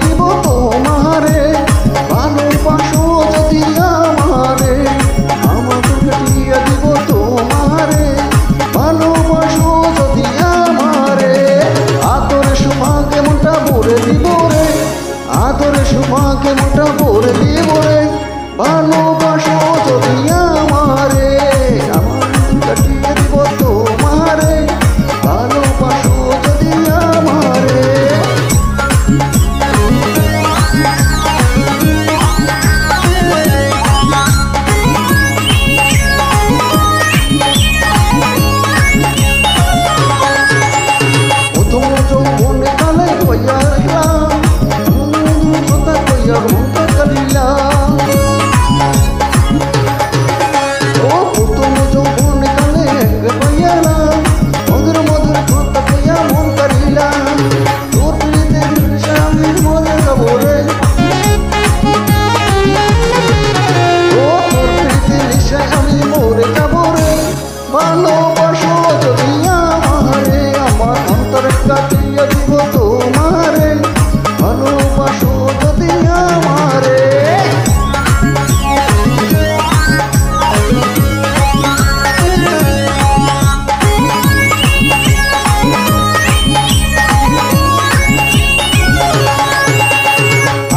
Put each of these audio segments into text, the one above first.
দিব তোমারে, ভালোবাসো যদি আমারে, আমাকে কাটিয়ে দিব তোমারে, ভালোবাসো যদি আমারে। আদরে সুমাকে মনটা ভরে দিব রে, আদরে সুমাকে মনটা ভরে দিব রে, ভালোবাসো যদি আমারে, আমাকে কাটিয়ে দিব তোমারে, ভালোবাসো যদি আমারে। প্রথম যৌবনে কালে কইয়া রাখলাম, কথা কইয়া মনটা কালিলাম। ও প্রথম যৌবনে কালে কইয়া রাখলাম, মধুর মধুর কথা কইয়া মন কালিলাম। তোর প্রীতি নিশা আমি মরে যাব রে, ও তোর প্রীতি নিশা আমি মরে যাব রে, ভালোবাসো যদি আমারে, আমার অন্তর কাটিয়ে দিব তোমারে, ভালোবাসো যদি আমারে।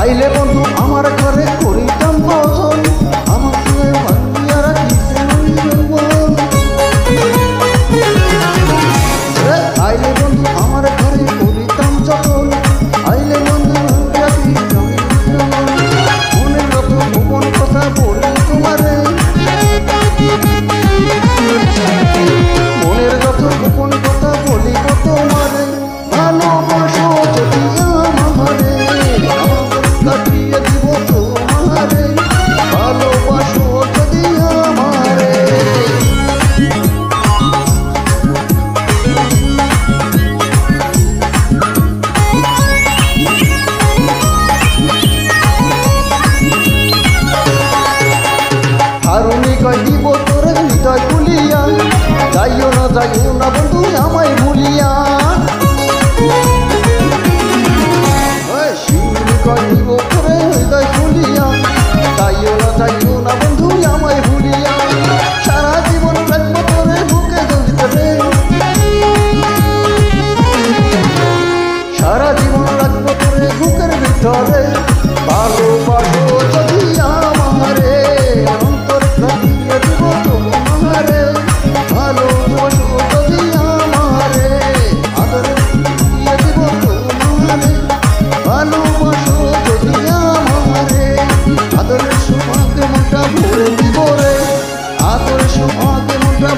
আইলে বন্ধু আমার ঘরে করিতাম ভজন, আমার সঙ্গে ভাঙিয়া রাখিছেন যৌবন। আইলে বন্ধু আমার ঘরে করিতাম যখন, আইলে বন্ধু রাখিতাম যৌবন। মনের যত গোপন কথা বলি তোমারে, মনের যত গোপন কথা বলি তোমারে, ভালোবাসো যদি আমারে, কাটিয়ে দিব তোমারে, ভালোবাসো যদি আমারে। হারুনি কই দিব তোরে হৃদয় খুলিয়া, যাইও না বন্ধু আমায় ভুলিয়া। শিউলি কই দিব তোরে হৃদয় খুলিয়া, যাইও না বন্ধু আমায় ভুলিয়া। সারা জীবন রাখবো তোরে বুকে জ্বলিতে রে, সারা জীবন রাখবো তোরে বুকের ভিতরে, ভালোবাসো যদি আমারে, অন্তর কাটিয়ে দিব তোমারে, ভালোবাসো যদি আমারে, আদরে দিয়ে দিব তোমারে, ভালোবাসো যদি আমারে। আদরের সুমাকে মনটা ভরে দিব রে, আদরের সুমাকে মনটা